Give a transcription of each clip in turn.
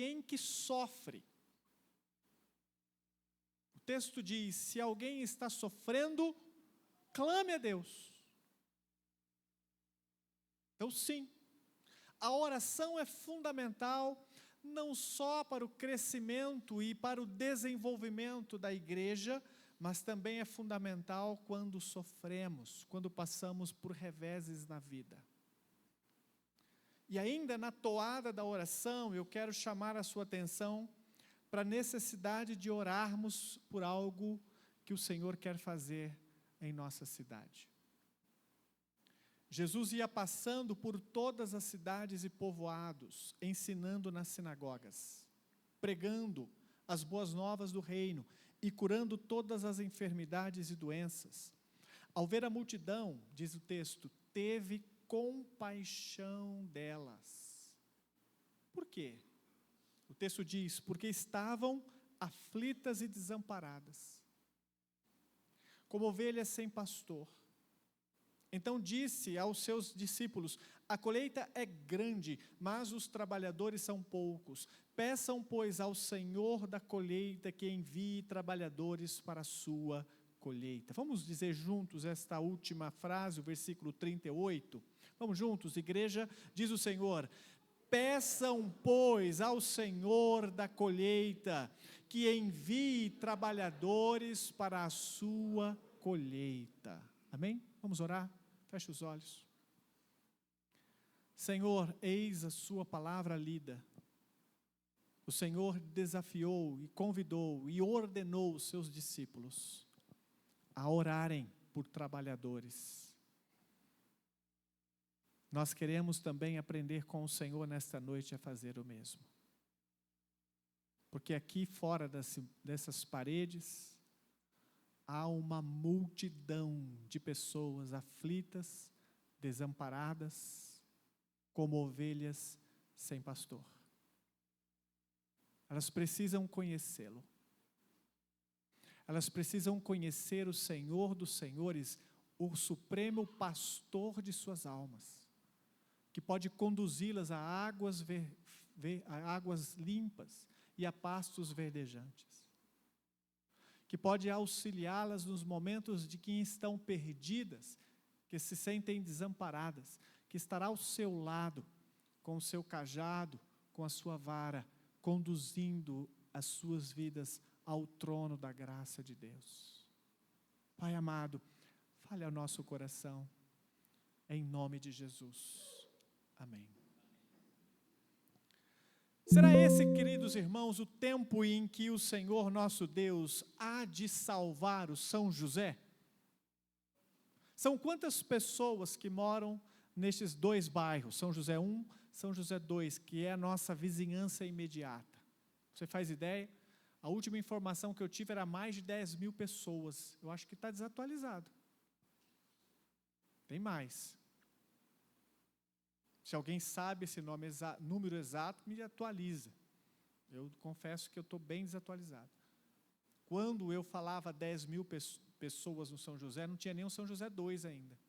alguém que sofre. O texto diz: se alguém está sofrendo, clame a Deus. Então, sim, a oração é fundamental, não só para o crescimento e para o desenvolvimento da igreja, mas também é fundamental quando sofremos, quando passamos por reveses na vida. E ainda na toada da oração, eu quero chamar a sua atenção para a necessidade de orarmos por algo que o Senhor quer fazer em nossa cidade. Jesus ia passando por todas as cidades e povoados, ensinando nas sinagogas, pregando as boas novas do reino e curando todas as enfermidades e doenças. Ao ver a multidão, diz o texto, teve compaixão delas. Por quê? O texto diz, porque estavam aflitas e desamparadas, como ovelhas sem pastor. Então disse aos seus discípulos: a colheita é grande, mas os trabalhadores são poucos. Peçam, pois, ao Senhor da colheita que envie trabalhadores para a sua colheita. Vamos dizer juntos esta última frase, o versículo 38? Vamos juntos, igreja? Diz o Senhor: peçam, pois, ao Senhor da colheita que envie trabalhadores para a sua colheita. Amém? Vamos orar? Feche os olhos. Senhor, eis a sua palavra lida. O Senhor desafiou e convidou e ordenou os seus discípulos a orarem por trabalhadores. Nós queremos também aprender com o Senhor nesta noite a fazer o mesmo. Porque aqui fora dessas paredes, há uma multidão de pessoas aflitas, desamparadas, como ovelhas sem pastor. Elas precisam conhecê-lo. Elas precisam conhecer o Senhor dos Senhores, o supremo pastor de suas almas, que pode conduzi-las a águas limpas e a pastos verdejantes, que pode auxiliá-las nos momentos de que estão perdidas, que se sentem desamparadas, que estará ao seu lado, com o seu cajado, com a sua vara, conduzindo as suas vidas ao trono da graça de Deus. Pai amado, fale ao nosso coração, em nome de Jesus. Amém. Será esse, queridos irmãos, o tempo em que o Senhor nosso Deus há de salvar o São José? São quantas pessoas que moram nestes dois bairros, São José 1, São José 2, que é a nossa vizinhança imediata? Você faz ideia? A última informação que eu tive era mais de 10 mil pessoas. Eu acho que está desatualizado. Tem mais. Se alguém sabe esse número exato, me atualiza. Eu confesso que eu estou bem desatualizado. Quando eu falava 10 mil pessoas no São José, não tinha nem o São José 2 ainda.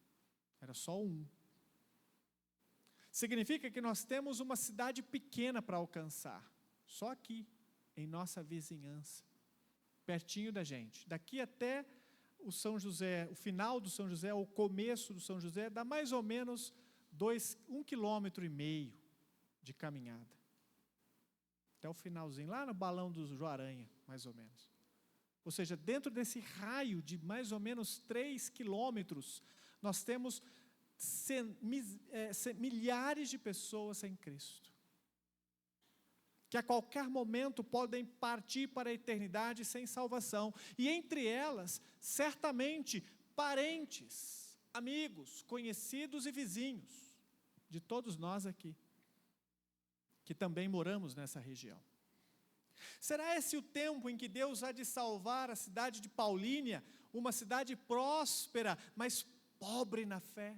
Era só um. Significa que nós temos uma cidade pequena para alcançar. Só aqui, em nossa vizinhança. Pertinho da gente. Daqui até o São José, o final do São José, o começo do São José, dá mais ou menos 1,5 km de caminhada. Até o finalzinho, lá no Balão do Joaranha, mais ou menos. Ou seja, dentro desse raio de mais ou menos 3 quilômetros, nós temos milhares de pessoas sem Cristo, que a qualquer momento podem partir para a eternidade sem salvação, e entre elas, certamente, parentes, amigos, conhecidos e vizinhos, de todos nós aqui, que também moramos nessa região. Será esse o tempo em que Deus há de salvar a cidade de Paulínia, uma cidade próspera, mas pobre na fé?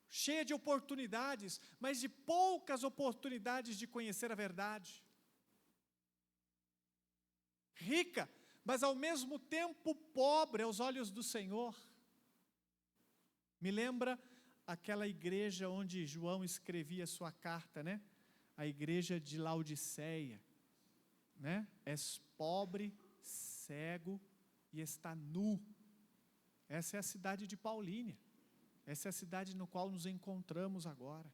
Cheia de oportunidades, mas de poucas oportunidades de conhecer a verdade. Rica, mas ao mesmo tempo pobre aos olhos do Senhor. Me lembra aquela igreja onde João escrevia sua carta, né? a igreja de Laodiceia, né? És pobre, cego e está nu. Essa é a cidade de Paulínia. Essa é a cidade no qual nos encontramos agora.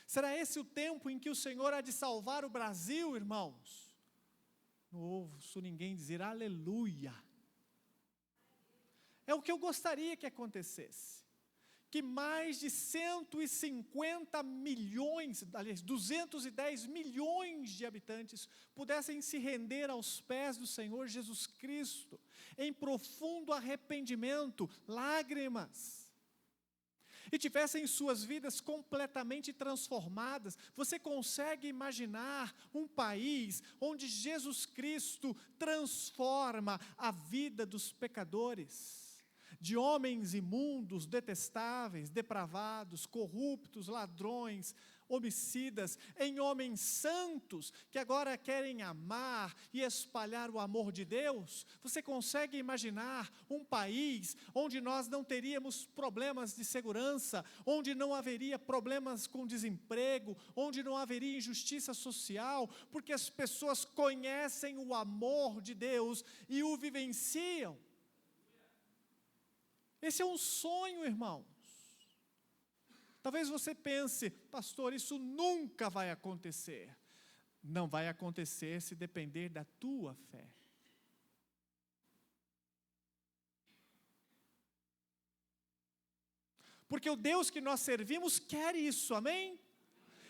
Será esse o tempo em que o Senhor há de salvar o Brasil, irmãos? Não ouço ninguém dizer aleluia. É o que eu gostaria que acontecesse. Que mais de 150 milhões, aliás, 210 milhões de habitantes pudessem se render aos pés do Senhor Jesus Cristo, em profundo arrependimento, lágrimas, e tivessem suas vidas completamente transformadas. Você consegue imaginar um país onde Jesus Cristo transforma a vida dos pecadores? De homens imundos, detestáveis, depravados, corruptos, ladrões, homicidas, em homens santos, que agora querem amar e espalhar o amor de Deus. Você consegue imaginar um país onde nós não teríamos problemas de segurança, onde não haveria problemas com desemprego, onde não haveria injustiça social, porque as pessoas conhecem o amor de Deus e o vivenciam? Esse é um sonho, irmãos. Talvez você pense, pastor, isso nunca vai acontecer. Não vai acontecer se depender da tua fé. Porque o Deus que nós servimos quer isso, amém?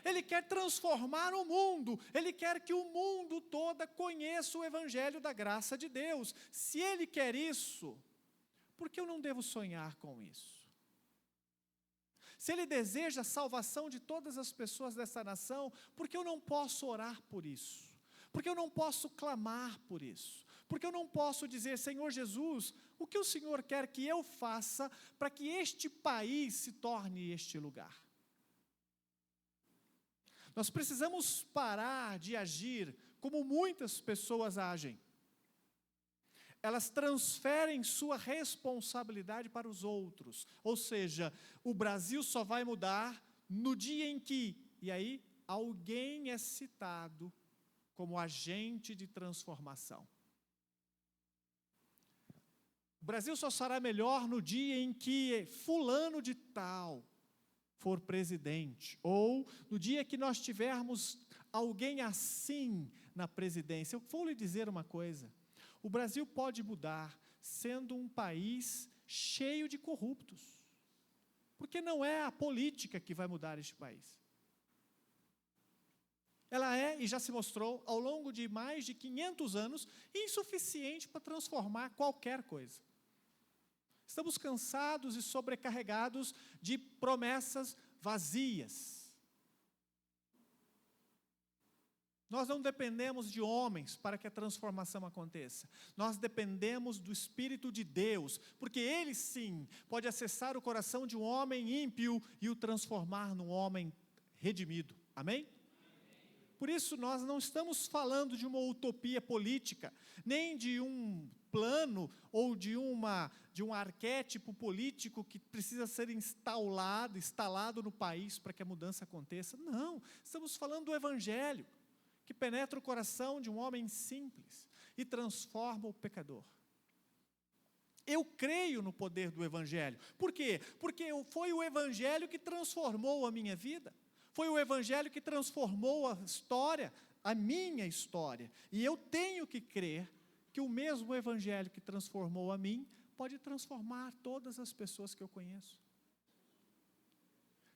Ele quer transformar o mundo, Ele quer que o mundo todo conheça o Evangelho da graça de Deus. Se Ele quer isso, por que eu não devo sonhar com isso? Se Ele deseja a salvação de todas as pessoas dessa nação, por que eu não posso orar por isso? Por que eu não posso clamar por isso? Por que eu não posso dizer, Senhor Jesus, o que o Senhor quer que eu faça para que este país se torne este lugar? Nós precisamos parar de agir como muitas pessoas agem. Elas transferem sua responsabilidade para os outros. Ou seja, o Brasil só vai mudar no dia em que, e aí, alguém é citado como agente de transformação. O Brasil só será melhor no dia em que fulano de tal for presidente, ou no dia que nós tivermos alguém assim na presidência. Eu vou lhe dizer uma coisa. O Brasil pode mudar sendo um país cheio de corruptos, porque não é a política que vai mudar este país. Ela é, e já se mostrou, ao longo de mais de 500 anos, insuficiente para transformar qualquer coisa. Estamos cansados e sobrecarregados de promessas vazias. Nós não dependemos de homens para que a transformação aconteça. Nós dependemos do Espírito de Deus, porque Ele sim pode acessar o coração de um homem ímpio e o transformar num homem redimido. Amém? Por isso nós não estamos falando de uma utopia política, nem de um plano ou de um arquétipo político que precisa ser instalado no país para que a mudança aconteça. Não, estamos falando do Evangelho, que penetra o coração de um homem simples e transforma o pecador. Eu creio no poder do Evangelho. Por quê? Porque foi o Evangelho que transformou a minha vida. Foi o Evangelho que transformou a história, a minha história. E eu tenho que crer que o mesmo Evangelho que transformou a mim, pode transformar todas as pessoas que eu conheço.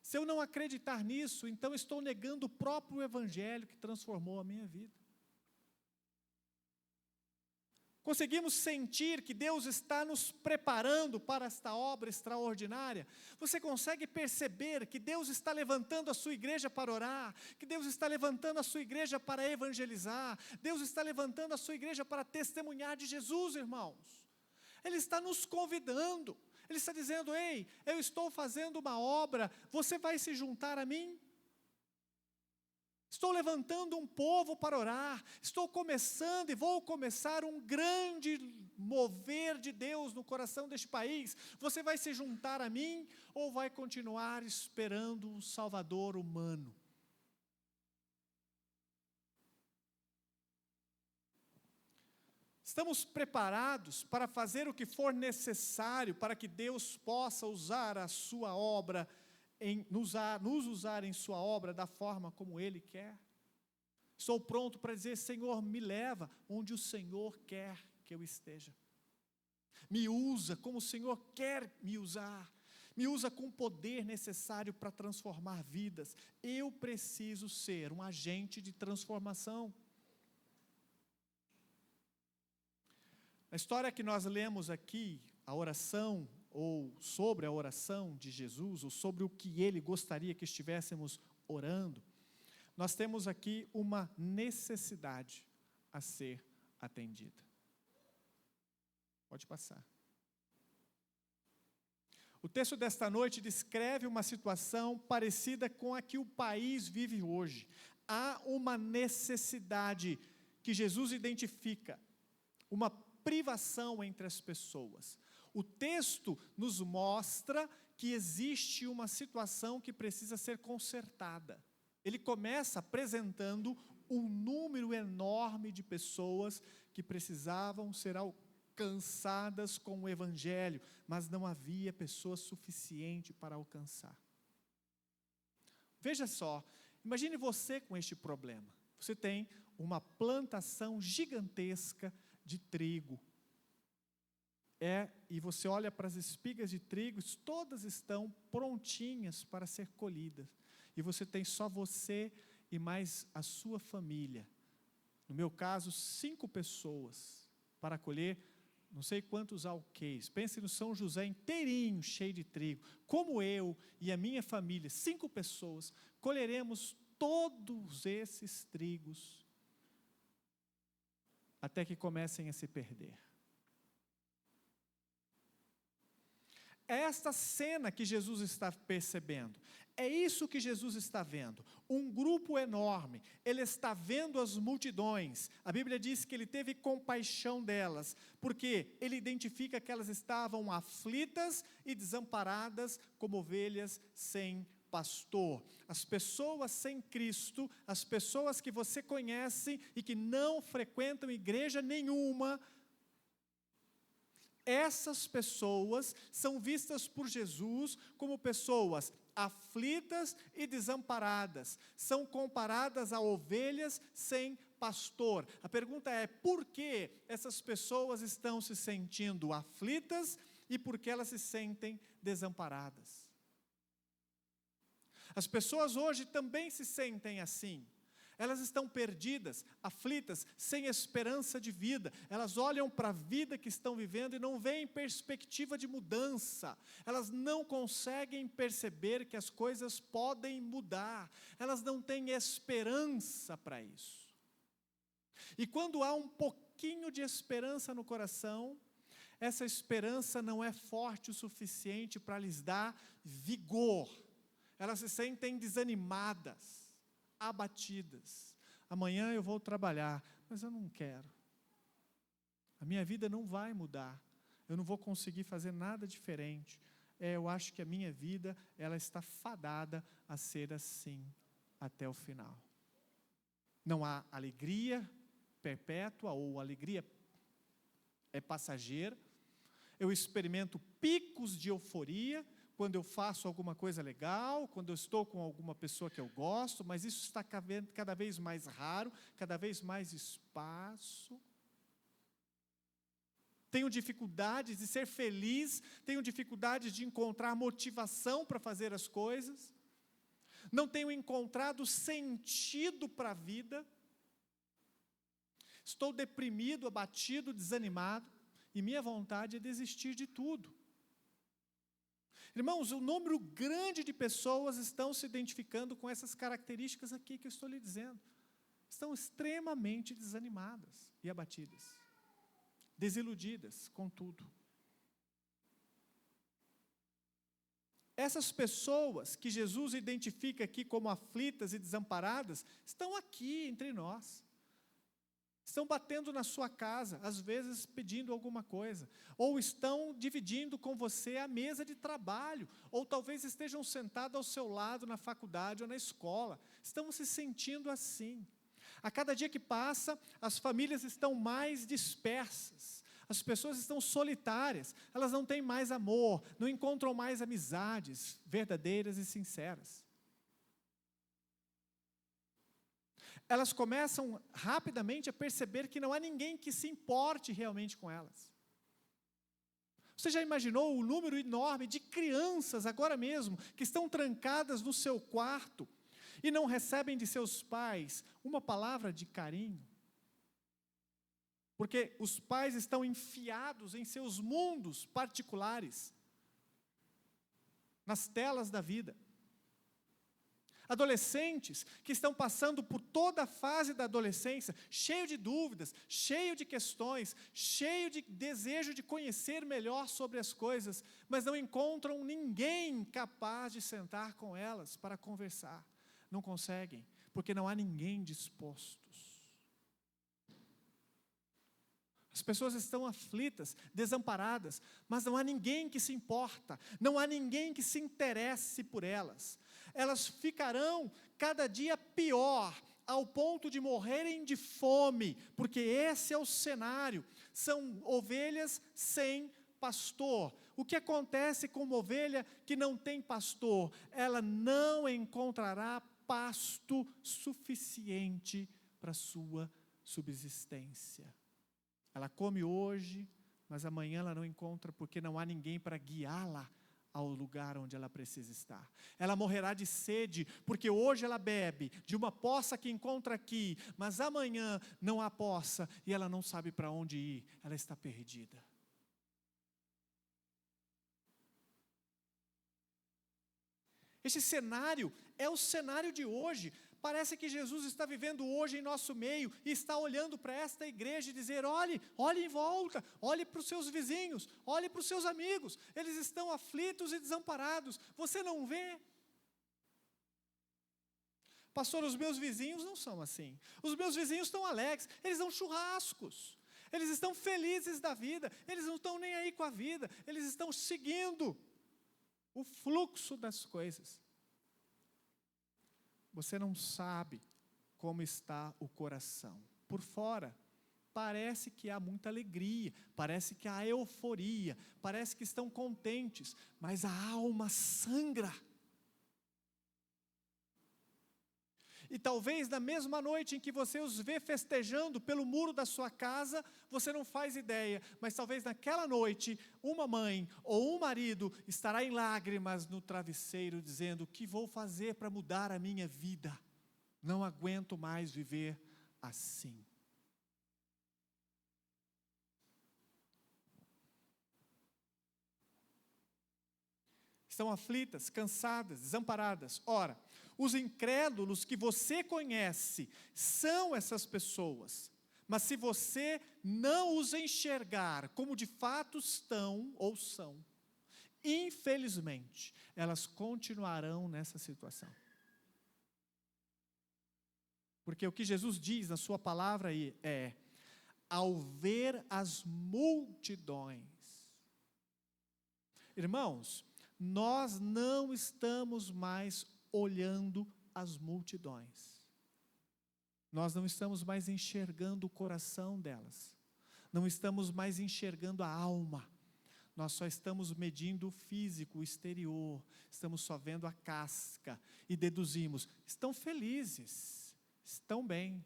Se eu não acreditar nisso, então estou negando o próprio Evangelho que transformou a minha vida. Conseguimos sentir que Deus está nos preparando para esta obra extraordinária? Você consegue perceber que Deus está levantando a sua igreja para orar, que Deus está levantando a sua igreja para evangelizar, Deus está levantando a sua igreja para testemunhar de Jesus, irmãos? Ele está nos convidando, Ele está dizendo, ei, eu estou fazendo uma obra, você vai se juntar a mim? Estou levantando um povo para orar, estou começando e vou começar um grande mover de Deus no coração deste país. Você vai se juntar a mim ou vai continuar esperando um Salvador humano? Estamos preparados para fazer o que for necessário para que Deus possa usar a sua obra, nos usar em sua obra da forma como Ele quer? Estou pronto para dizer: Senhor, me leva onde o Senhor quer que eu esteja. Me usa como o Senhor quer me usar. Me usa com o poder necessário para transformar vidas. Eu preciso ser um agente de transformação. A história que nós lemos aqui, a oração, ou sobre a oração de Jesus, ou sobre o que Ele gostaria que estivéssemos orando, nós temos aqui uma necessidade a ser atendida. Pode passar. O texto desta noite descreve uma situação parecida com a que o país vive hoje. Há uma necessidade que Jesus identifica, uma privação entre as pessoas. O texto nos mostra que existe uma situação que precisa ser consertada. Ele começa apresentando um número enorme de pessoas que precisavam ser alcançadas com o Evangelho, mas não havia pessoas suficiente para alcançar. Veja só, imagine você com este problema. Você tem uma plantação gigantesca de trigo. E você olha para as espigas de trigo, todas estão prontinhas para ser colhidas. E você tem só você e mais a sua família. No meu caso, 5 pessoas para colher não sei quantos alqueires. Pense no São José inteirinho, cheio de trigo. Como eu e a minha família, 5 pessoas, colheremos todos esses trigos até que comecem a se perder. É esta cena que Jesus está percebendo. É isso que Jesus está vendo. Um grupo enorme. Ele está vendo as multidões. A Bíblia diz que ele teve compaixão delas, porque ele identifica que elas estavam aflitas e desamparadas como ovelhas sem pastor. As pessoas sem Cristo, as pessoas que você conhece e que não frequentam igreja nenhuma, essas pessoas são vistas por Jesus como pessoas aflitas e desamparadas. São comparadas a ovelhas sem pastor. A pergunta é: por que essas pessoas estão se sentindo aflitas e por que elas se sentem desamparadas? As pessoas hoje também se sentem assim. Elas estão perdidas, aflitas, sem esperança de vida. Elas olham para a vida que estão vivendo e não veem perspectiva de mudança. Elas não conseguem perceber que as coisas podem mudar. Elas não têm esperança para isso. E quando há um pouquinho de esperança no coração, essa esperança não é forte o suficiente para lhes dar vigor. Elas se sentem desanimadas, abatidas. Amanhã eu vou trabalhar, mas eu não quero. A minha vida não vai mudar. Eu não vou conseguir fazer nada diferente. Eu acho que a minha vida, ela está fadada a ser assim até o final. Não há alegria perpétua, ou alegria é passageira. Eu experimento picos de euforia quando eu faço alguma coisa legal, quando eu estou com alguma pessoa que eu gosto, mas isso está cada vez mais raro, cada vez mais espaço. Tenho dificuldades de ser feliz, tenho dificuldades de encontrar motivação para fazer as coisas, não tenho encontrado sentido para a vida, estou deprimido, abatido, desanimado, e minha vontade é desistir de tudo. Irmãos, um número grande de pessoas estão se identificando com essas características aqui que eu estou lhe dizendo. Estão extremamente desanimadas e abatidas, desiludidas com tudo. Essas pessoas que Jesus identifica aqui como aflitas e desamparadas, estão aqui entre nós. Estão batendo na sua casa, às vezes pedindo alguma coisa, ou estão dividindo com você a mesa de trabalho, ou talvez estejam sentados ao seu lado na faculdade ou na escola, estão se sentindo assim. A cada dia que passa, as famílias estão mais dispersas. As pessoas estão solitárias. Elas não têm mais amor, não encontram mais amizades verdadeiras e sinceras. Elas começam rapidamente a perceber que não há ninguém que se importe realmente com elas. Você já imaginou o número enorme de crianças, agora mesmo, que estão trancadas no seu quarto e não recebem de seus pais uma palavra de carinho? Porque os pais estão enfiados em seus mundos particulares, nas telas da vida. Adolescentes que estão passando por toda a fase da adolescência, cheio de dúvidas, cheio de questões, cheio de desejo de conhecer melhor sobre as coisas, mas não encontram ninguém capaz de sentar com elas para conversar. Não conseguem, porque não há ninguém dispostos. As pessoas estão aflitas, desamparadas, mas não há ninguém que se importa, não há ninguém que se interesse por elas. Elas ficarão cada dia pior, ao ponto de morrerem de fome, porque esse é o cenário. São ovelhas sem pastor. O que acontece com uma ovelha que não tem pastor? Ela não encontrará pasto suficiente para a sua subsistência. Ela come hoje, mas amanhã ela não encontra, porque não há ninguém para guiá-la ao lugar onde ela precisa estar. Ela morrerá de sede, porque hoje ela bebe de uma poça que encontra aqui, mas amanhã não há poça, e ela não sabe para onde ir, ela está perdida. Este cenário é o cenário de hoje. Parece que Jesus está vivendo hoje em nosso meio e está olhando para esta igreja e dizer: olhe em volta, olhe para os seus vizinhos, olhe para os seus amigos, eles estão aflitos e desamparados, você não vê? Pastor, os meus vizinhos não são assim. Os meus vizinhos estão alegres, eles dão churrascos, eles estão felizes da vida, eles não estão nem aí com a vida, eles estão seguindo o fluxo das coisas. Você não sabe como está o coração. Por fora, parece que há muita alegria, parece que há euforia, parece que estão contentes, mas a alma sangra. E talvez na mesma noite em que você os vê festejando pelo muro da sua casa, você não faz ideia, mas talvez naquela noite, uma mãe ou um marido estará em lágrimas no travesseiro, dizendo: o que vou fazer para mudar a minha vida? Não aguento mais viver assim. Estão aflitas, cansadas, desamparadas. Ora, os incrédulos que você conhece são essas pessoas. Mas se você não os enxergar como de fato estão ou são, infelizmente, elas continuarão nessa situação. Porque o que Jesus diz na sua palavra aí é: ao ver as multidões. Irmãos, nós não estamos mais olhando as multidões. Nós não estamos mais enxergando o coração delas. Não estamos mais enxergando a alma. Nós só estamos medindo o físico, o exterior. Estamos só vendo a casca e deduzimos: estão felizes, estão bem.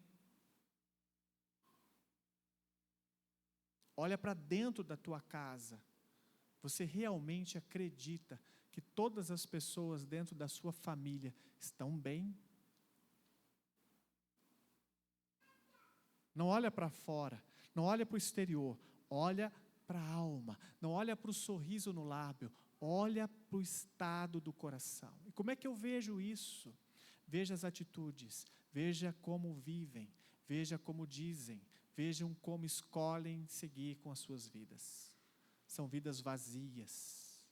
Olha para dentro da tua casa. Você realmente acredita que todas as pessoas dentro da sua família estão bem? Não olha para fora, não olha para o exterior, olha para a alma, não olha para o sorriso no lábio, olha para o estado do coração. E como é que eu vejo isso? Veja as atitudes, veja como vivem, veja como dizem, vejam como escolhem seguir com as suas vidas. São vidas vazias,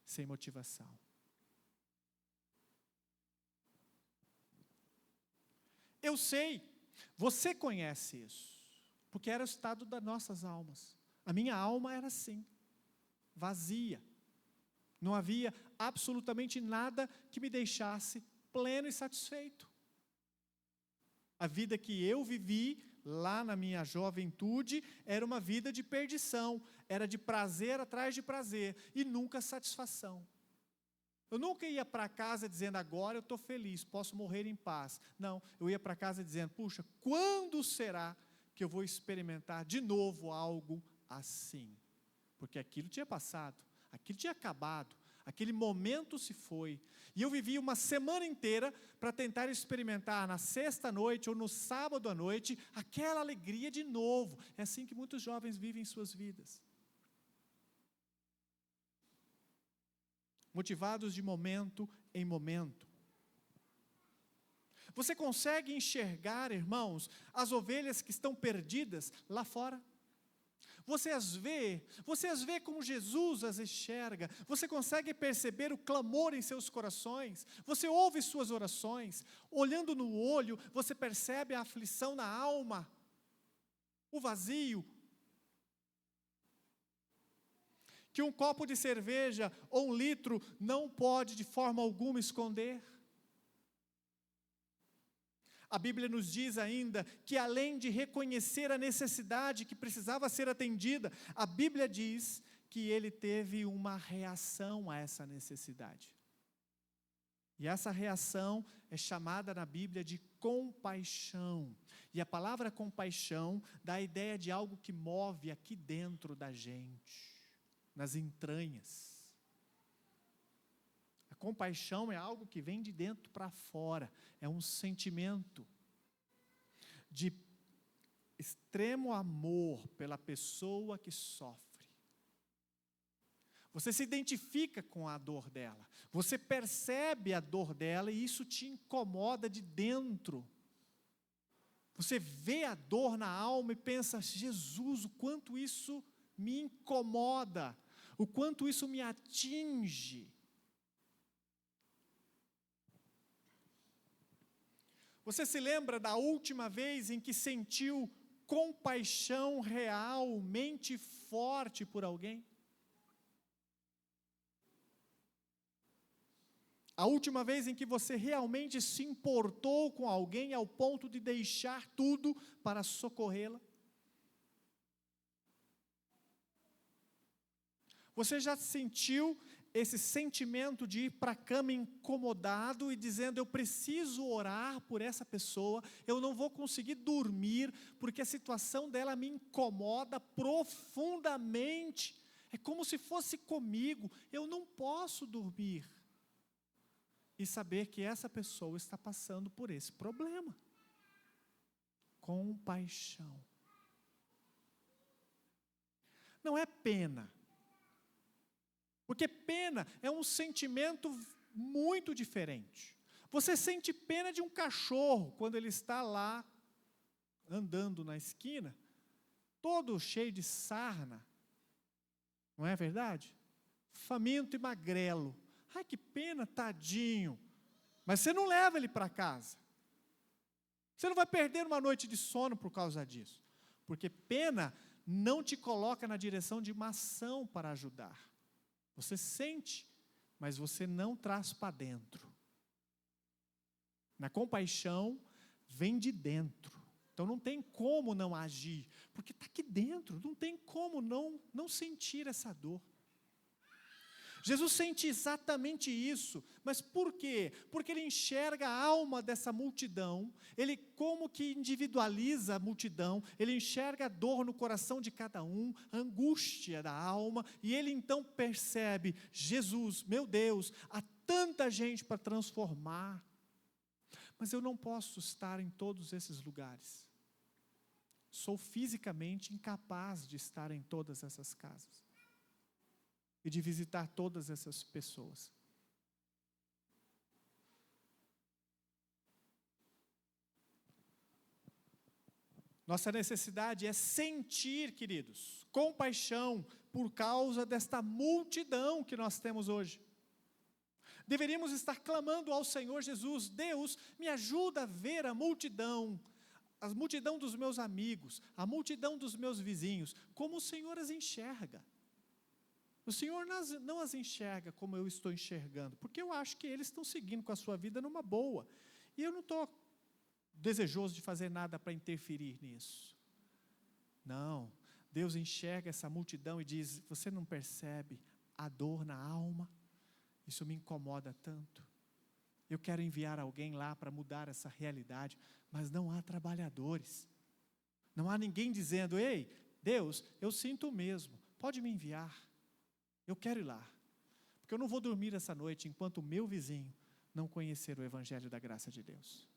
sem motivação. Eu sei, você conhece isso, porque era o estado das nossas almas. A minha alma era assim, vazia. Não havia absolutamente nada que me deixasse pleno e satisfeito. A vida que eu vivi lá na minha juventude era uma vida de perdição, era de prazer atrás de prazer e nunca satisfação. Eu nunca ia para casa dizendo, agora eu estou feliz, posso morrer em paz. Não, eu ia para casa dizendo, puxa, quando será que eu vou experimentar de novo algo assim? Porque aquilo tinha passado, aquilo tinha acabado, aquele momento se foi. E eu vivi uma semana inteira para tentar experimentar na sexta noite ou no sábado à noite aquela alegria de novo. É assim que muitos jovens vivem suas vidas. Motivados de momento em momento. Você consegue enxergar, irmãos, as ovelhas que estão perdidas lá fora? Você as vê como Jesus as enxerga, você consegue perceber o clamor em seus corações, você ouve suas orações, olhando no olho, você percebe a aflição na alma, o vazio, que um copo de cerveja ou 1 litro não pode de forma alguma esconder. A Bíblia nos diz ainda que além de reconhecer a necessidade que precisava ser atendida, a Bíblia diz que ele teve uma reação a essa necessidade. E essa reação é chamada na Bíblia de compaixão. E a palavra compaixão dá a ideia de algo que move aqui dentro da gente, nas entranhas. A compaixão é algo que vem de dentro para fora, é um sentimento de extremo amor pela pessoa que sofre. Você se identifica com a dor dela, você percebe a dor dela e isso te incomoda de dentro. Você vê a dor na alma e pensa, Jesus, o quanto isso me incomoda, o quanto isso me atinge. Você se lembra da última vez em que sentiu compaixão realmente forte por alguém? A última vez em que você realmente se importou com alguém ao ponto de deixar tudo para socorrê-la? Você já sentiu esse sentimento de ir para a cama incomodado e dizendo, eu preciso orar por essa pessoa, eu não vou conseguir dormir, porque a situação dela me incomoda profundamente, é como se fosse comigo, eu não posso dormir. E saber que essa pessoa está passando por esse problema. Compaixão. Não é pena. Porque pena é um sentimento muito diferente. Você sente pena de um cachorro quando ele está lá andando na esquina, todo cheio de sarna. Não é verdade? Faminto e magrelo. Ai, que pena, tadinho. Mas você não leva ele para casa. Você não vai perder uma noite de sono por causa disso. Porque pena não te coloca na direção de uma ação para ajudar. Você sente, mas você não traz para dentro. Na compaixão, vem de dentro. Então não tem como não agir, porque está aqui dentro, não tem como não sentir essa dor. Jesus sente exatamente isso, mas por quê? Porque ele enxerga a alma dessa multidão, ele como que individualiza a multidão, ele enxerga a dor no coração de cada um, a angústia da alma, e ele então percebe, Jesus, meu Deus, há tanta gente para transformar, mas eu não posso estar em todos esses lugares, sou fisicamente incapaz de estar em todas essas casas, e de visitar todas essas pessoas. Nossa necessidade é sentir, queridos, compaixão por causa desta multidão que nós temos hoje. Deveríamos estar clamando ao Senhor Jesus, Deus, me ajuda a ver a multidão dos meus amigos, a multidão dos meus vizinhos, como o Senhor as enxerga. O Senhor não as enxerga como eu estou enxergando, porque eu acho que eles estão seguindo com a sua vida numa boa, e eu não estou desejoso de fazer nada para interferir nisso. Não, Deus enxerga essa multidão e diz: você não percebe a dor na alma? Isso me incomoda tanto. Eu quero enviar alguém lá para mudar essa realidade, mas não há trabalhadores. Não há ninguém dizendo: ei, Deus, eu sinto o mesmo, pode me enviar. Eu quero ir lá, porque eu não vou dormir essa noite enquanto o meu vizinho não conhecer o Evangelho da graça de Deus.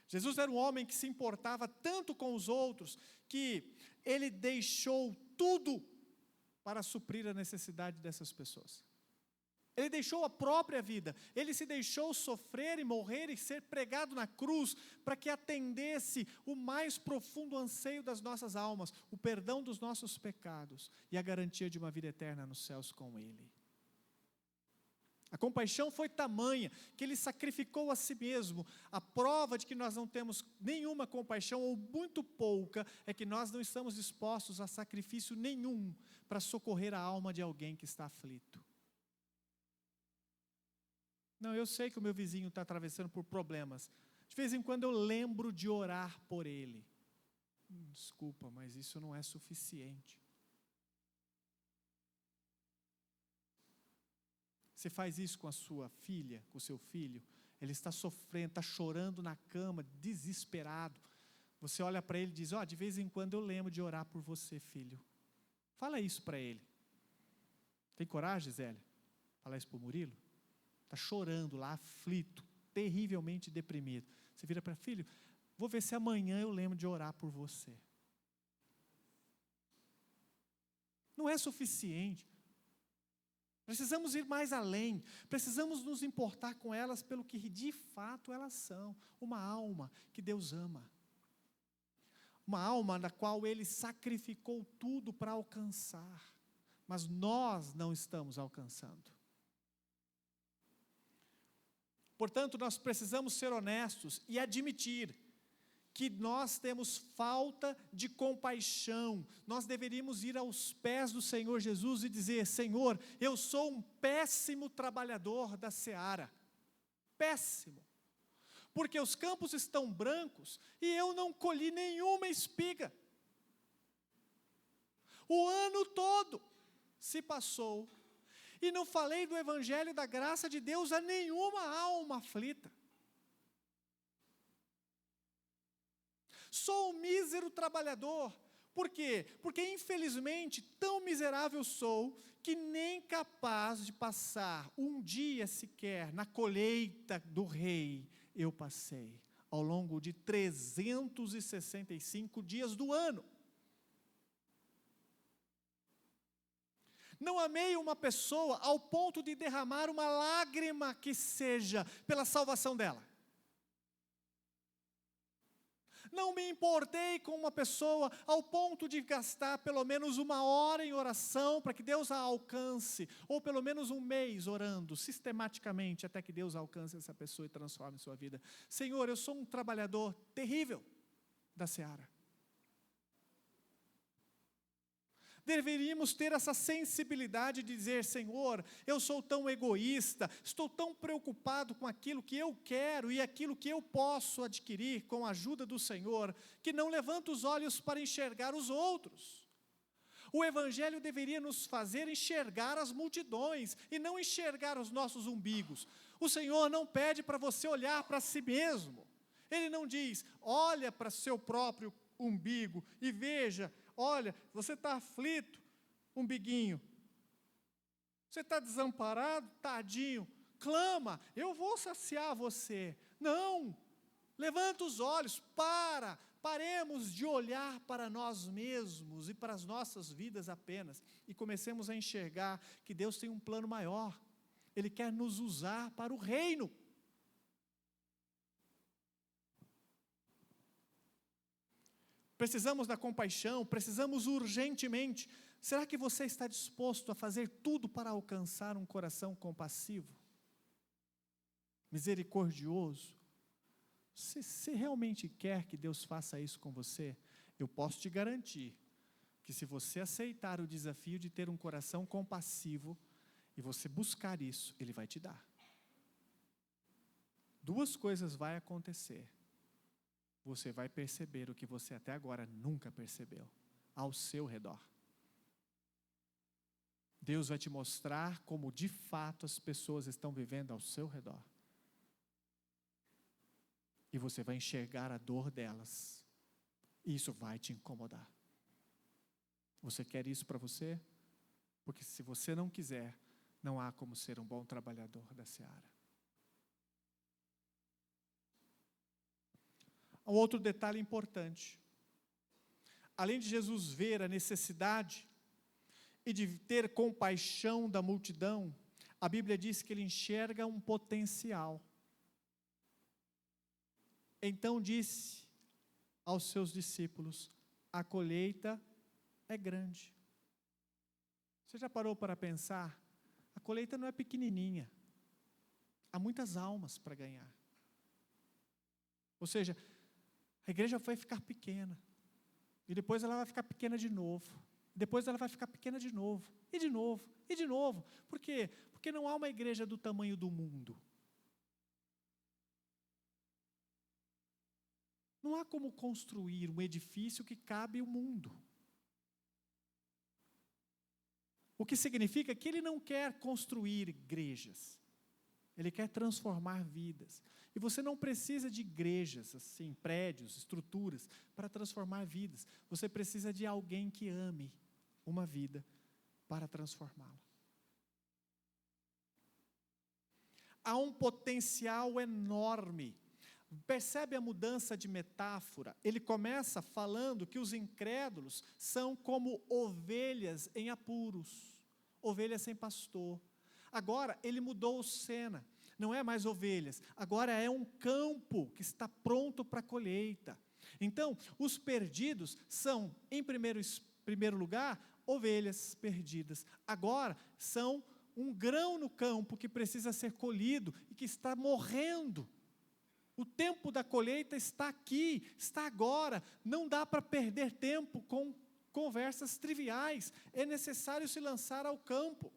Jesus era um homem que se importava tanto com os outros, que ele deixou tudo para suprir a necessidade dessas pessoas. Ele deixou a própria vida, ele se deixou sofrer e morrer e ser pregado na cruz, para que atendesse o mais profundo anseio das nossas almas, o perdão dos nossos pecados e a garantia de uma vida eterna nos céus com Ele. A compaixão foi tamanha, que Ele sacrificou a si mesmo. A prova de que nós não temos nenhuma compaixão, ou muito pouca, é que nós não estamos dispostos a sacrifício nenhum, para socorrer a alma de alguém que está aflito. Não, eu sei que o meu vizinho está atravessando por problemas. De vez em quando eu lembro de orar por ele. Desculpa, mas isso não é suficiente. Você faz isso com a sua filha, com o seu filho, ele está sofrendo, está chorando na cama, desesperado. Você olha para ele e diz: de vez em quando eu lembro de orar por você, filho. Fala isso para ele. Tem coragem, Zélia? Falar isso para o Murilo? Está chorando lá, aflito, terrivelmente deprimido. Você vira para filho: vou ver se amanhã eu lembro de orar por você. Não é suficiente. Precisamos ir mais além, precisamos nos importar com elas pelo que de fato elas são, uma alma que Deus ama, uma alma na qual Ele sacrificou tudo para alcançar, mas nós não estamos alcançando. Portanto, nós precisamos ser honestos e admitir que nós temos falta de compaixão. Nós deveríamos ir aos pés do Senhor Jesus e dizer: Senhor, eu sou um péssimo trabalhador da seara, péssimo, porque os campos estão brancos e eu não colhi nenhuma espiga. O ano todo se passou e não falei do Evangelho da graça de Deus a nenhuma alma aflita. Sou um mísero trabalhador. Por quê? Porque infelizmente tão miserável sou, que nem capaz de passar um dia sequer na colheita do rei eu passei, ao longo de 365 dias do ano. Não amei uma pessoa ao ponto de derramar uma lágrima que seja pela salvação dela. Não me importei com uma pessoa ao ponto de gastar pelo menos 1 hora em oração para que Deus a alcance, ou pelo menos 1 mês orando sistematicamente até que Deus alcance essa pessoa e transforme sua vida. Senhor, eu sou um trabalhador terrível da seara. Deveríamos ter essa sensibilidade de dizer: Senhor, eu sou tão egoísta, estou tão preocupado com aquilo que eu quero e aquilo que eu posso adquirir com a ajuda do Senhor, que não levanto os olhos para enxergar os outros. O Evangelho deveria nos fazer enxergar as multidões e não enxergar os nossos umbigos. O Senhor não pede para você olhar para si mesmo. Ele não diz: olha para seu próprio umbigo e veja. Olha, você está aflito, umbiguinho. Você está desamparado, tadinho. Clama, eu vou saciar você. Não, levanta os olhos, paremos de olhar para nós mesmos e para as nossas vidas apenas. E comecemos a enxergar que Deus tem um plano maior. Ele quer nos usar para o reino. Precisamos da compaixão, precisamos urgentemente. Será que você está disposto a fazer tudo para alcançar um coração compassivo, misericordioso? Se realmente quer que Deus faça isso com você, eu posso te garantir que se você aceitar o desafio de ter um coração compassivo, e você buscar isso, Ele vai te dar. Duas coisas vai acontecer. Você vai perceber o que você até agora nunca percebeu, ao seu redor. Deus vai te mostrar como de fato as pessoas estão vivendo ao seu redor. E você vai enxergar a dor delas. E isso vai te incomodar. Você quer isso para você? Porque se você não quiser, não há como ser um bom trabalhador da seara. Um outro detalhe importante. Além de Jesus ver a necessidade e de ter compaixão da multidão, a Bíblia diz que ele enxerga um potencial. Então disse aos seus discípulos: a colheita é grande. Você já parou para pensar? A colheita não é pequenininha. Há muitas almas para ganhar. Ou seja, a igreja vai ficar pequena. E depois ela vai ficar pequena de novo. Depois ela vai ficar pequena de novo. E de novo. E de novo. Por quê? Porque não há uma igreja do tamanho do mundo. Não há como construir um edifício que cabe o mundo. O que significa que ele não quer construir igrejas. Ele quer transformar vidas. E você não precisa de igrejas, assim, prédios, estruturas, para transformar vidas. Você precisa de alguém que ame uma vida para transformá-la. Há um potencial enorme. Percebe a mudança de metáfora? Ele começa falando que os incrédulos são como ovelhas em apuros, ovelhas sem pastor. Agora ele mudou a cena, não é mais ovelhas, agora é um campo que está pronto para a colheita. Então, os perdidos são, em primeiro lugar, ovelhas perdidas. Agora são um grão no campo que precisa ser colhido e que está morrendo. O tempo da colheita está aqui, está agora. Não dá para perder tempo com conversas triviais. É necessário se lançar ao campo.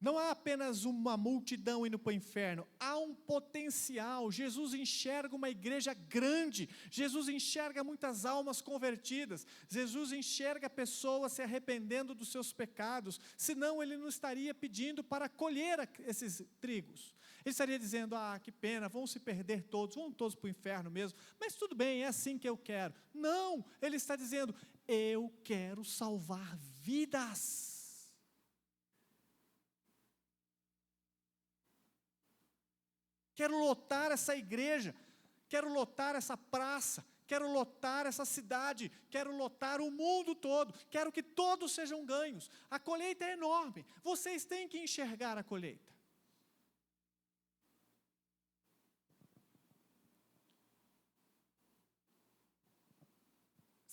Não há apenas uma multidão indo para o inferno, há um potencial. Jesus enxerga uma igreja grande, Jesus enxerga muitas almas convertidas, Jesus enxerga pessoas se arrependendo dos seus pecados, senão ele não estaria pedindo para colher esses trigos. Ele estaria dizendo: que pena, vão se perder todos, vão todos para o inferno mesmo, mas tudo bem, é assim que eu quero. Não, ele está dizendo: eu quero salvar vidas. Quero lotar essa igreja, quero lotar essa praça, quero lotar essa cidade, quero lotar o mundo todo, quero que todos sejam ganhos. A colheita é enorme, vocês têm que enxergar a colheita.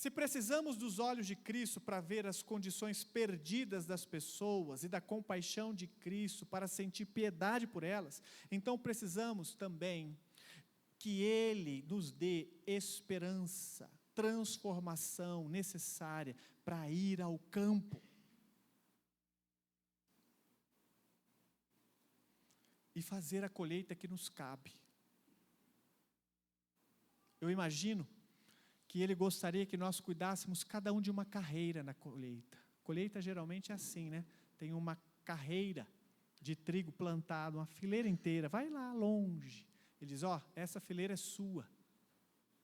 Se precisamos dos olhos de Cristo para ver as condições perdidas das pessoas e da compaixão de Cristo para sentir piedade por elas, então precisamos também que Ele nos dê esperança, transformação necessária para ir ao campo. E fazer a colheita que nos cabe. Eu imagino que ele gostaria que nós cuidássemos cada um de uma carreira na colheita. Colheita geralmente é assim, né? Tem uma carreira de trigo plantado, uma fileira inteira, vai lá longe. Ele diz: essa fileira é sua,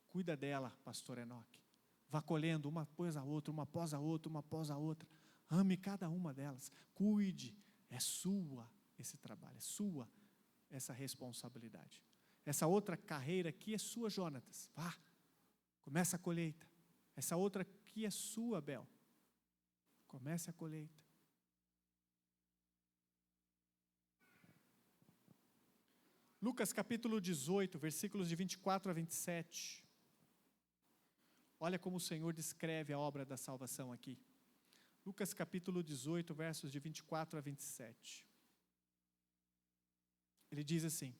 cuida dela, pastor Enoque. Vá colhendo uma após a outra, uma após a outra, uma após a outra. Ame cada uma delas, cuide, é sua esse trabalho, é sua essa responsabilidade. Essa outra carreira aqui é sua, Jonatas, vá. Começa a colheita. Essa outra aqui é sua, Bel. Comece a colheita. Lucas capítulo 18, versículos de 24 a 27. Olha como o Senhor descreve a obra da salvação aqui. Lucas capítulo 18, versos de 24 a 27. Ele diz assim: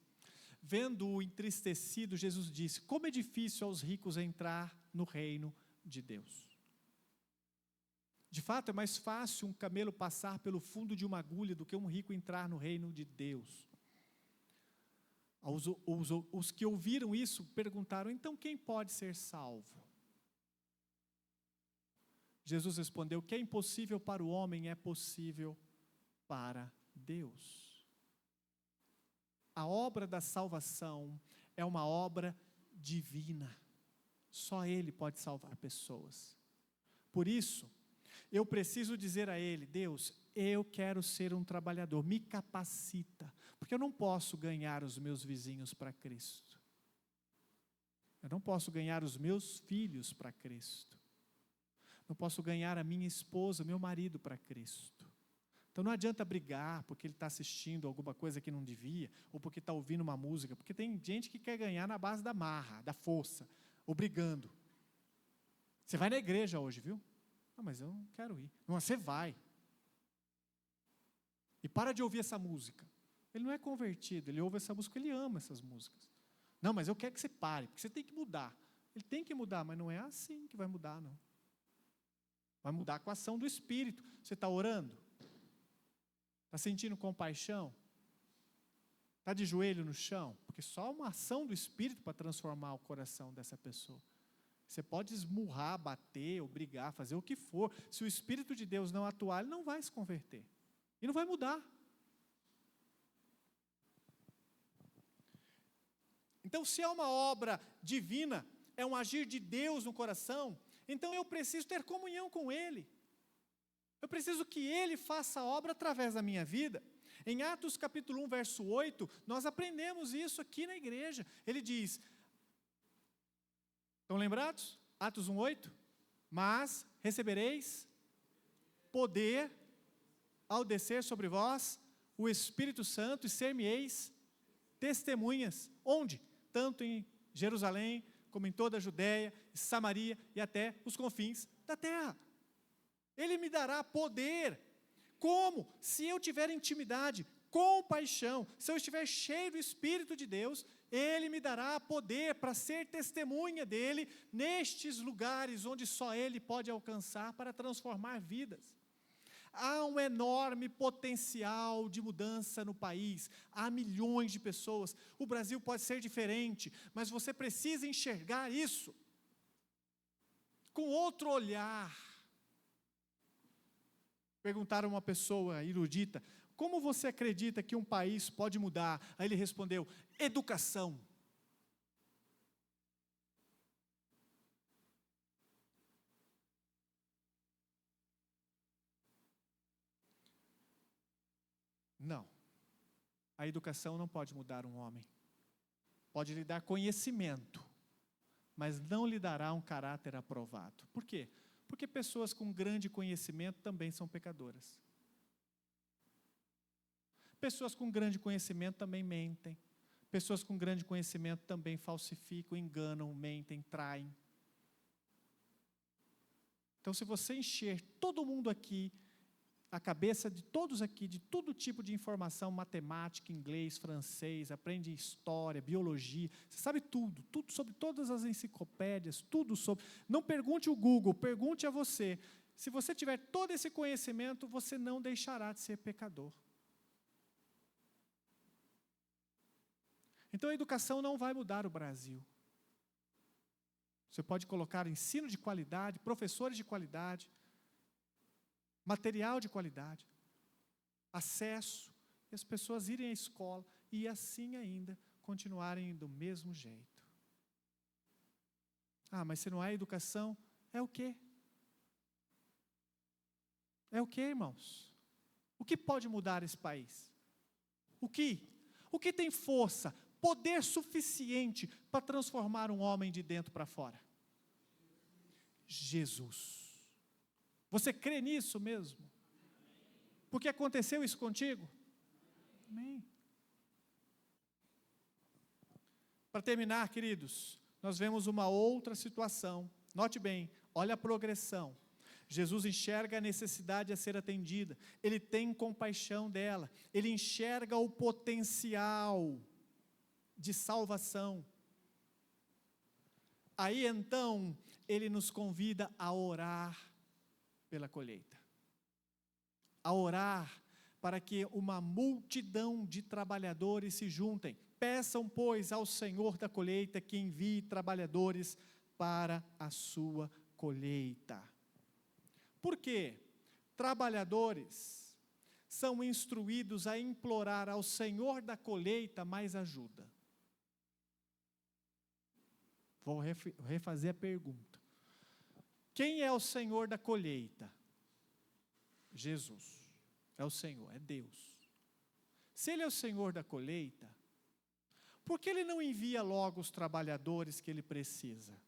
vendo-o entristecido, Jesus disse: como é difícil aos ricos entrar no reino de Deus. De fato, é mais fácil um camelo passar pelo fundo de uma agulha do que um rico entrar no reino de Deus. Os que ouviram isso perguntaram: então quem pode ser salvo? Jesus respondeu: o que é impossível para o homem é possível para Deus. A obra da salvação é uma obra divina. Só Ele pode salvar pessoas. Por isso, eu preciso dizer a Ele: Deus, eu quero ser um trabalhador, me capacita, porque eu não posso ganhar os meus vizinhos para Cristo. Eu não posso ganhar os meus filhos para Cristo. Não posso ganhar a minha esposa, meu marido para Cristo. Então não adianta brigar porque ele está assistindo alguma coisa que não devia, ou porque está ouvindo uma música, porque tem gente que quer ganhar na base da marra, da força, ou brigando. Você vai na igreja hoje, viu? Não, mas eu não quero ir. Não, você vai. E para de ouvir essa música. Ele não é convertido, ele ouve essa música, ele ama essas músicas. Não, mas eu quero que você pare, porque você tem que mudar. Ele tem que mudar, mas não é assim que vai mudar, não. Vai mudar com a ação do Espírito. Você está orando? Está sentindo compaixão? Está de joelho no chão? Porque só uma ação do Espírito para transformar o coração dessa pessoa. Você pode esmurrar, bater, obrigar, fazer o que for. Se o Espírito de Deus não atuar, ele não vai se converter. E não vai mudar. Então, se é uma obra divina, é um agir de Deus no coração, então eu preciso ter comunhão com Ele. Eu preciso que Ele faça a obra através da minha vida. Em Atos capítulo 1, verso 8, nós aprendemos isso aqui na igreja. Ele diz, estão lembrados? Atos 1, 8. Mas recebereis poder ao descer sobre vós o Espírito Santo e ser-me-eis testemunhas. Onde? Tanto em Jerusalém, como em toda a Judéia, Samaria e até os confins da terra. Ele me dará poder. Como? Se eu tiver intimidade, compaixão, se eu estiver cheio do Espírito de Deus, Ele me dará poder para ser testemunha dEle nestes lugares onde só Ele pode alcançar para transformar vidas. Há um enorme potencial de mudança no país, há milhões de pessoas, o Brasil pode ser diferente, mas você precisa enxergar isso com outro olhar. Perguntaram a uma pessoa erudita: como você acredita que um país pode mudar? Aí ele respondeu: educação. Não, a educação não pode mudar um homem. Pode lhe dar conhecimento, mas não lhe dará um caráter aprovado. Por quê? Porque pessoas com grande conhecimento também são pecadoras. Pessoas com grande conhecimento também mentem. Pessoas com grande conhecimento também falsificam, enganam, mentem, traem. Então, se você encher todo mundo aqui, a cabeça de todos aqui, de todo tipo de informação, matemática, inglês, francês, aprende história, biologia, você sabe tudo, tudo sobre todas as enciclopédias, tudo sobre. Não pergunte o Google, pergunte a você. Se você tiver todo esse conhecimento, você não deixará de ser pecador. Então a educação não vai mudar o Brasil. Você pode colocar ensino de qualidade, professores de qualidade, material de qualidade, acesso, e as pessoas irem à escola e assim ainda continuarem do mesmo jeito. Ah, mas se não há educação, é o quê? É o quê, irmãos? O que pode mudar esse país? O que? O que tem força, poder suficiente para transformar um homem de dentro para fora? Jesus. Você crê nisso mesmo? Porque aconteceu isso contigo? Amém. Para terminar, queridos, nós vemos uma outra situação. Note bem, olha a progressão. Jesus enxerga a necessidade a ser atendida. Ele tem compaixão dela. Ele enxerga o potencial. de salvação. Aí então, ele nos convida a orar pela colheita. A orar para que uma multidão de trabalhadores se juntem. Peçam, pois, ao Senhor da colheita que envie trabalhadores para a sua colheita. Por quê? Trabalhadores são instruídos a implorar ao Senhor da colheita mais ajuda. Vou refazer a pergunta. Quem é o Senhor da colheita? Jesus. É o Senhor, é Deus. Se Ele é o Senhor da colheita, por que Ele não envia logo os trabalhadores que Ele precisa?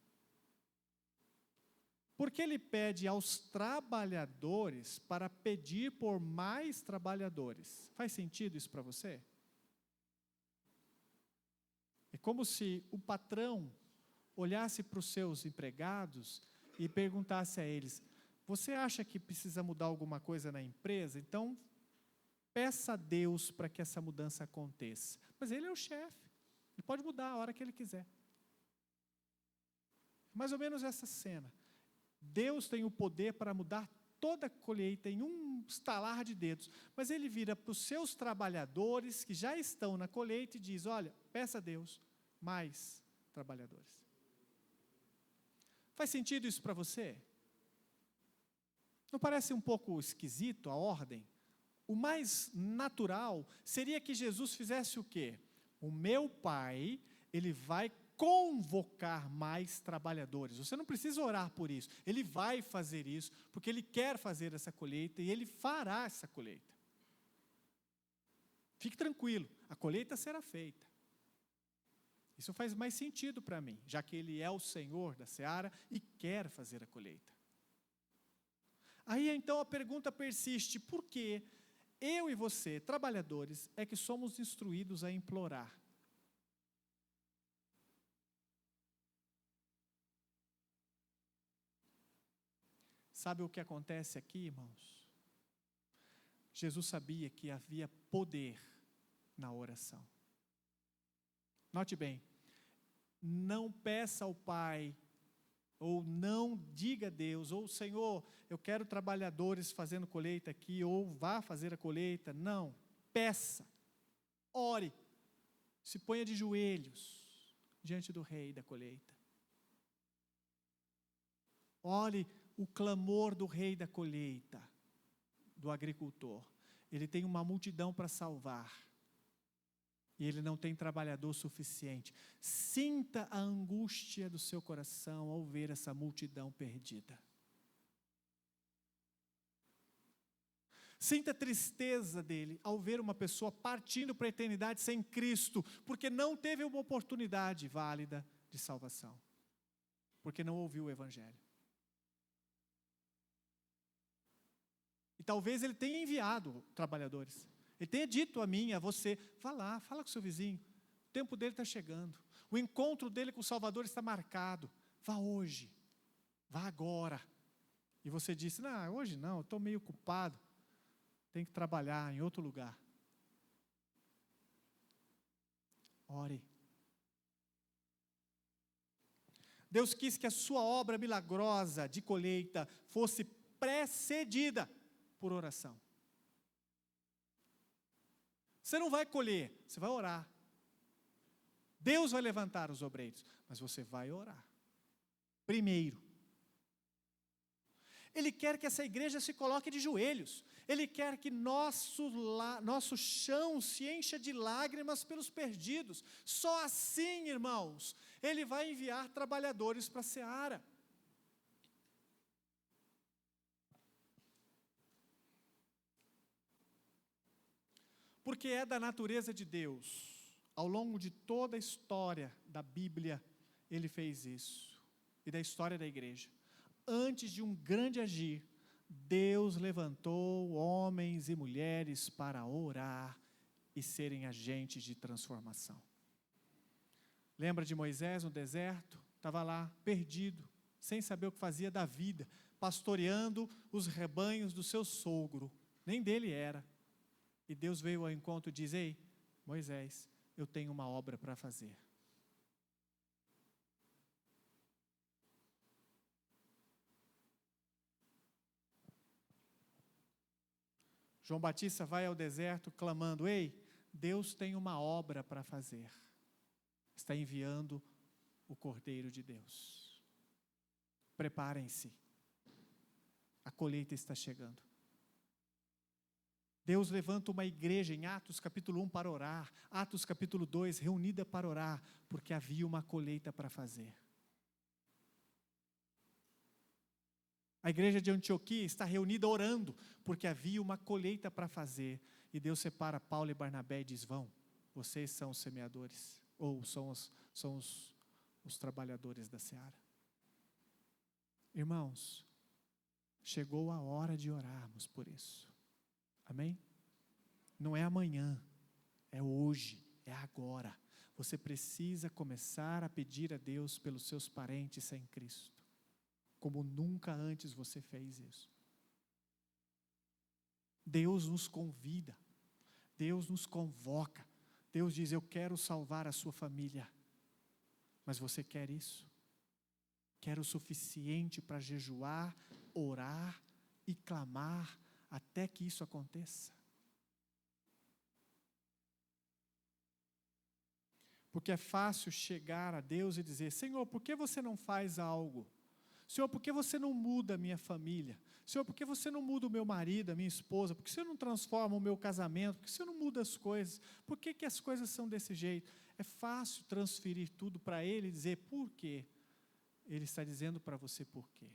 Porque Ele pede aos trabalhadores para pedir por mais trabalhadores. Faz sentido isso para você? É como se o patrão olhasse para os seus empregados e perguntasse a eles: você acha que precisa mudar alguma coisa na empresa? Então, peça a Deus para que essa mudança aconteça. Mas Ele é o chefe, Ele pode mudar a hora que Ele quiser. Mais ou menos essa cena. Deus tem o poder para mudar toda a colheita em um estalar de dedos, mas Ele vira para os seus trabalhadores que já estão na colheita e diz: olha, peça a Deus mais trabalhadores. Faz sentido isso para você? Não parece um pouco esquisito a ordem? O mais natural seria que Jesus fizesse o quê? O meu Pai, Ele vai convocar mais trabalhadores. Você não precisa orar por isso. Ele vai fazer isso, porque Ele quer fazer essa colheita e Ele fará essa colheita. Fique tranquilo, a colheita será feita. Isso faz mais sentido para mim, já que Ele é o Senhor da seara e quer fazer a colheita. Aí então a pergunta persiste: por que eu e você, trabalhadores, é que somos instruídos a implorar? Sabe o que acontece aqui, irmãos? Jesus sabia que havia poder na oração. Note bem, não peça ao Pai, ou não diga a Deus, ou Senhor, eu quero trabalhadores fazendo colheita aqui, ou vá fazer a colheita. Não, peça, ore, se ponha de joelhos diante do Rei da colheita. Ore o clamor do Rei da colheita, do agricultor. Ele tem uma multidão para salvar. E ele não tem trabalhador suficiente. Sinta a angústia do seu coração ao ver essa multidão perdida. Sinta a tristeza dele ao ver uma pessoa partindo para a eternidade sem Cristo, porque não teve uma oportunidade válida de salvação, porque não ouviu o Evangelho. E talvez ele tenha enviado trabalhadores. Ele tenha dito a mim, a você: vá lá, fala com o seu vizinho, o tempo dele está chegando, o encontro dele com o Salvador está marcado, vá hoje, vá agora. E você disse: não, hoje não, eu estou meio ocupado, tenho que trabalhar em outro lugar. Ore. Deus quis que a sua obra milagrosa de colheita fosse precedida por oração. Você não vai colher, você vai orar. Deus vai levantar os obreiros, mas você vai orar. Primeiro. Ele quer que essa igreja se coloque de joelhos. Ele quer que nosso chão se encha de lágrimas pelos perdidos. Só assim, irmãos, Ele vai enviar trabalhadores para a seara. Porque é da natureza de Deus, ao longo de toda a história da Bíblia, Ele fez isso, e da história da igreja. Antes de um grande agir, Deus levantou homens e mulheres para orar e serem agentes de transformação. Lembra de Moisés no deserto? Estava lá, perdido, sem saber o que fazia da vida, pastoreando os rebanhos do seu sogro, nem dele era. E Deus veio ao encontro e diz: ei, Moisés, eu tenho uma obra para fazer. João Batista vai ao deserto clamando: ei, Deus tem uma obra para fazer. Está enviando o Cordeiro de Deus. Preparem-se. A colheita está chegando. Deus levanta uma igreja em Atos capítulo 1 para orar. Atos capítulo 2, reunida para orar, porque havia uma colheita para fazer. A igreja de Antioquia está reunida orando, porque havia uma colheita para fazer. E Deus separa Paulo e Barnabé e diz: vão, vocês são os semeadores, ou são os trabalhadores da seara. Irmãos, chegou a hora de orarmos por isso. Amém? Não é amanhã, é hoje, é agora. Você precisa começar a pedir a Deus pelos seus parentes sem Cristo, como nunca antes você fez isso. Deus nos convida, Deus nos convoca, Deus diz: eu quero salvar a sua família. Mas você quer isso? Quer o suficiente para jejuar, orar e clamar até que isso aconteça? Porque é fácil chegar a Deus e dizer: Senhor, por que você não faz algo? Senhor, por que você não muda a minha família? Senhor, por que você não muda o meu marido, a minha esposa? Por que você não transforma o meu casamento? Por que você não muda as coisas? Por que as coisas são desse jeito? É fácil transferir tudo para Ele e dizer por quê. Ele está dizendo para você por quê.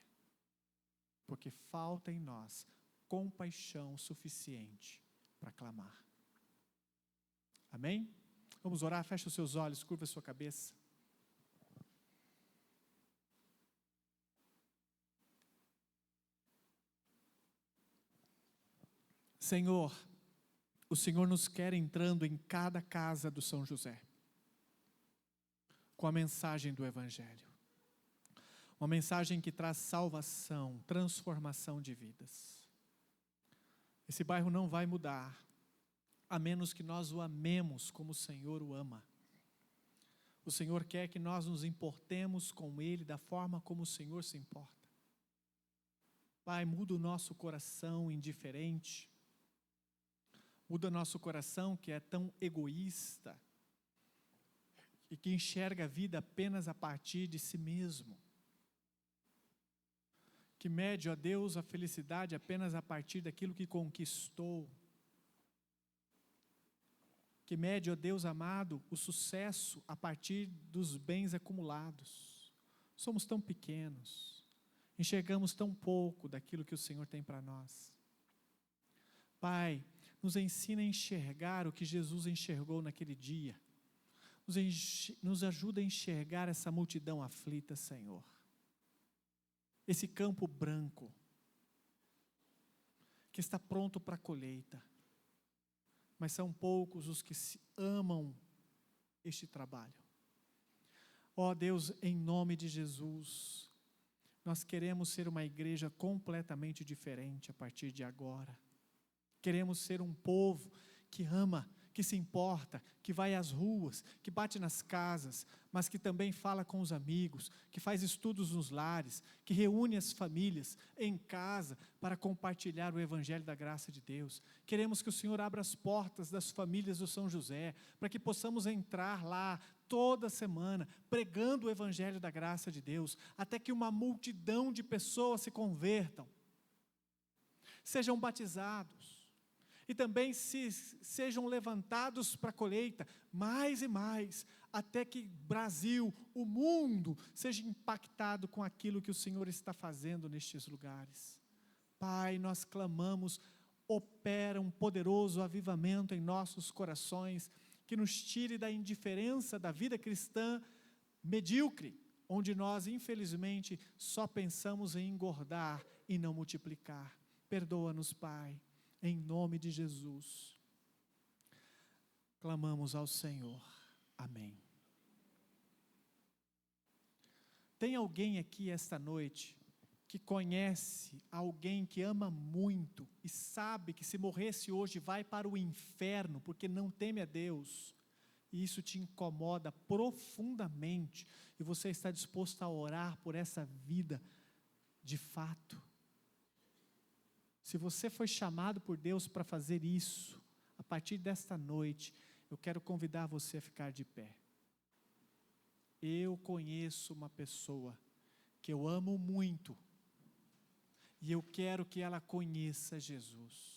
Porque falta em nós compaixão suficiente para clamar. Amém? Vamos orar, fecha os seus olhos, curva a sua cabeça. Senhor, o Senhor nos quer entrando em cada casa do São José, com a mensagem do Evangelho. Uma mensagem que traz salvação, transformação de vidas. Esse bairro não vai mudar, a menos que nós o amemos como o Senhor o ama. O Senhor quer que nós nos importemos com Ele da forma como o Senhor se importa. Pai, muda o nosso coração indiferente, muda nosso coração que é tão egoísta e que enxerga a vida apenas a partir de si mesmo. Que mede, ó Deus, a felicidade apenas a partir daquilo que conquistou. Que mede, ó Deus amado, o sucesso a partir dos bens acumulados. Somos tão pequenos, enxergamos tão pouco daquilo que o Senhor tem para nós. Pai, nos ensina a enxergar o que Jesus enxergou naquele dia. Nos ajuda a enxergar essa multidão aflita, Senhor. Esse campo branco, que está pronto para a colheita. Mas são poucos os que amam este trabalho. Ó Deus, em nome de Jesus, nós queremos ser uma igreja completamente diferente a partir de agora. Queremos ser um povo que ama, que se importa, que vai às ruas, que bate nas casas, mas que também fala com os amigos, que faz estudos nos lares, que reúne as famílias em casa para compartilhar o Evangelho da graça de Deus. Queremos que o Senhor abra as portas das famílias do São José, para que possamos entrar lá toda semana, pregando o Evangelho da graça de Deus, até que uma multidão de pessoas se convertam, sejam batizados, e também sejam levantados para a colheita, mais e mais, até que Brasil, o mundo, seja impactado com aquilo que o Senhor está fazendo nestes lugares. Pai, nós clamamos, opera um poderoso avivamento em nossos corações, que nos tire da indiferença da vida cristã medíocre, onde nós, infelizmente, só pensamos em engordar e não multiplicar. Perdoa-nos, Pai. Em nome de Jesus, clamamos ao Senhor. Amém. Tem alguém aqui esta noite que conhece alguém que ama muito e sabe que se morresse hoje vai para o inferno porque não teme a Deus e isso te incomoda profundamente, e você está disposto a orar por essa vida de fato. Se você foi chamado por Deus para fazer isso, a partir desta noite, eu quero convidar você a ficar de pé. Eu conheço uma pessoa que eu amo muito, e eu quero que ela conheça Jesus.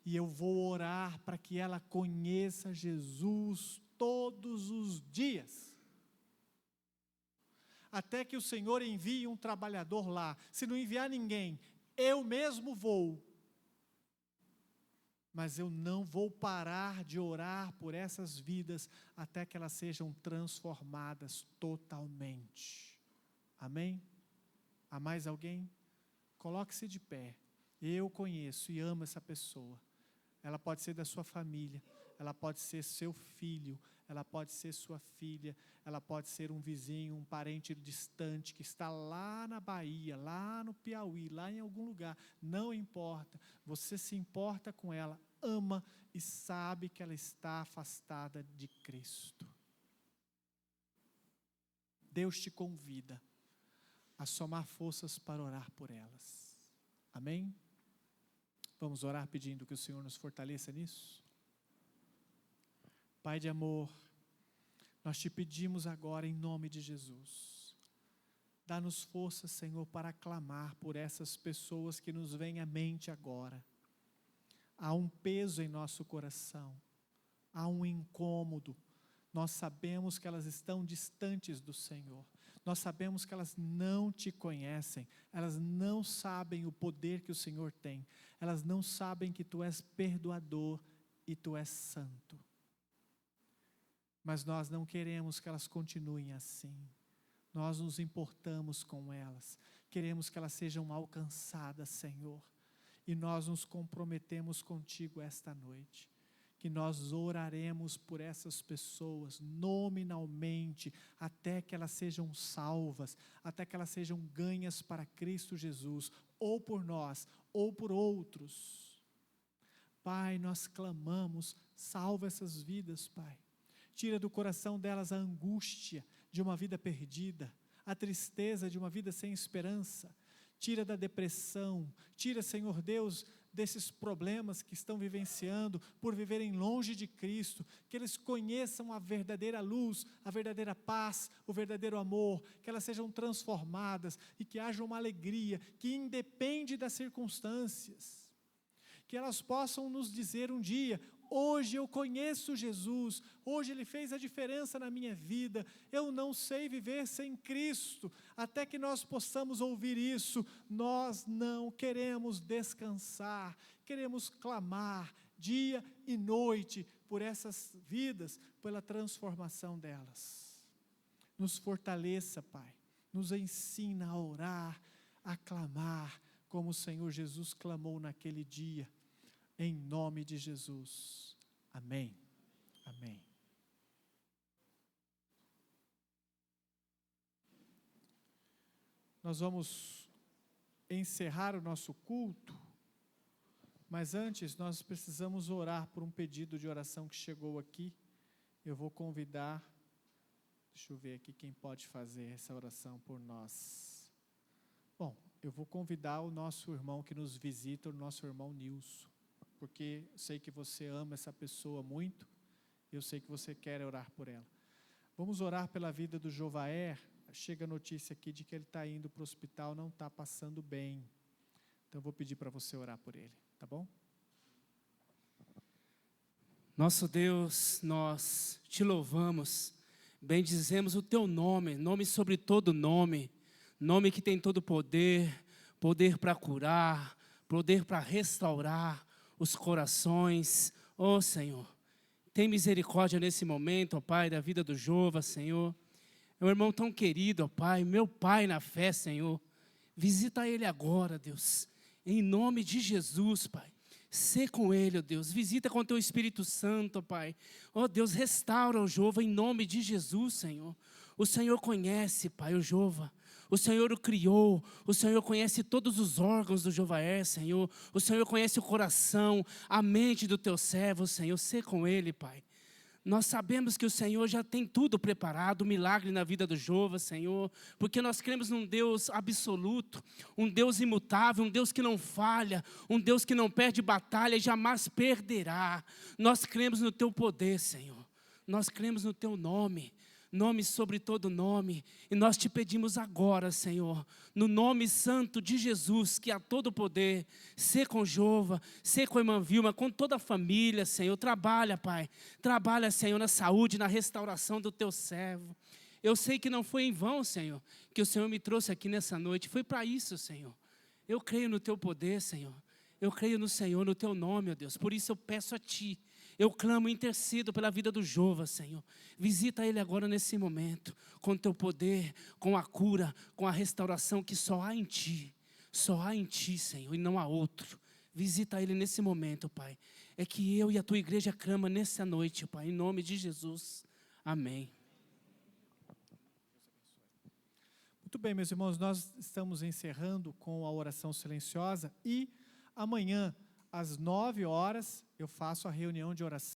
E eu vou orar para que ela conheça Jesus todos os dias. Até que o Senhor envie um trabalhador lá. Se não enviar ninguém, eu mesmo vou. Mas eu não vou parar de orar por essas vidas até que elas sejam transformadas totalmente. Amém? Há mais alguém? Coloque-se de pé. Eu conheço e amo essa pessoa. Ela pode ser da sua família, ela pode ser seu filho, ela pode ser sua filha, ela pode ser um vizinho, um parente distante que está lá na Bahia, lá no Piauí, lá em algum lugar, não importa, você se importa com ela, ama e sabe que ela está afastada de Cristo. Deus te convida a somar forças para orar por elas. Amém? Vamos orar pedindo que o Senhor nos fortaleça nisso? Pai de amor, nós te pedimos agora em nome de Jesus, dá-nos força, Senhor, para clamar por essas pessoas que nos vêm à mente agora. Há um peso em nosso coração, há um incômodo, nós sabemos que elas estão distantes do Senhor, nós sabemos que elas não te conhecem, elas não sabem o poder que o Senhor tem, elas não sabem que tu és perdoador e tu és santo. Mas nós não queremos que elas continuem assim, nós nos importamos com elas, queremos que elas sejam alcançadas, Senhor, e nós nos comprometemos contigo esta noite, que nós oraremos por essas pessoas nominalmente, até que elas sejam salvas, até que elas sejam ganhas para Cristo Jesus, ou por nós, ou por outros. Pai, nós clamamos, salva essas vidas, Pai. Tira do coração delas a angústia de uma vida perdida, a tristeza de uma vida sem esperança. Tira da depressão, tira, Senhor Deus, desses problemas que estão vivenciando por viverem longe de Cristo, que eles conheçam a verdadeira luz, a verdadeira paz, o verdadeiro amor, que elas sejam transformadas e que haja uma alegria que independe das circunstâncias, que elas possam nos dizer um dia: hoje eu conheço Jesus, hoje Ele fez a diferença na minha vida, eu não sei viver sem Cristo. Até que nós possamos ouvir isso, nós não queremos descansar, queremos clamar dia e noite por essas vidas, pela transformação delas. Nos fortaleça, Pai, nos ensina a orar, a clamar, como o Senhor Jesus clamou naquele dia, em nome de Jesus. Amém. Amém. Nós vamos encerrar o nosso culto, mas antes nós precisamos orar por um pedido de oração que chegou aqui. Eu vou convidar, deixa eu ver aqui quem pode fazer essa oração por nós. Bom, eu vou convidar o nosso irmão que nos visita, o nosso irmão Nilson, porque sei que você ama essa pessoa muito, eu sei que você quer orar por ela. Vamos orar pela vida do Jovaer. Chega a notícia aqui de que ele está indo para o hospital, não está passando bem. Então eu vou pedir para você orar por ele, tá bom? Nosso Deus, nós te louvamos, bendizemos o teu nome, nome sobre todo nome, nome que tem todo poder, poder para curar, poder para restaurar os corações. Ó Senhor, tem misericórdia nesse momento, ó Pai, da vida do Jova, Senhor. Meu irmão tão querido, ó Pai, meu Pai na fé, Senhor. Visita ele agora, Deus, em nome de Jesus, Pai. Sê com ele, ó Deus, visita com o teu Espírito Santo, ó Pai. Ó Deus, restaura o Jova em nome de Jesus, Senhor. O Senhor conhece, Pai, o Jova. O Senhor o criou, o Senhor conhece todos os órgãos do Jovaer, Senhor. O Senhor conhece o coração, a mente do teu servo, Senhor. Sê com ele, Pai. Nós sabemos que o Senhor já tem tudo preparado, um milagre na vida do Jova, Senhor, porque nós cremos num Deus absoluto, um Deus imutável, um Deus que não falha, um Deus que não perde batalha e jamais perderá. Nós cremos no Teu poder, Senhor. Nós cremos no Teu nome, nome sobre todo nome, e nós te pedimos agora, Senhor, no nome santo de Jesus, que há todo o poder, ser com Jova, ser com a irmã Vilma, com toda a família, Senhor, trabalha, Pai, trabalha, Senhor, na saúde, na restauração do Teu servo. Eu sei que não foi em vão, Senhor, que o Senhor me trouxe aqui nessa noite, foi para isso, Senhor. Eu creio no Teu poder, Senhor, eu creio no Senhor, no Teu nome, ó Deus, por isso eu peço a Ti, eu clamo e intercedo pela vida do Jova, Senhor. Visita ele agora nesse momento, com Teu poder, com a cura, com a restauração que só há em Ti. Só há em Ti, Senhor, e não há outro. Visita ele nesse momento, Pai. É que eu e a Tua igreja clama nessa noite, Pai, em nome de Jesus. Amém. Muito bem, meus irmãos, nós estamos encerrando com a oração silenciosa e amanhã, às 9 horas, eu faço a reunião de oração.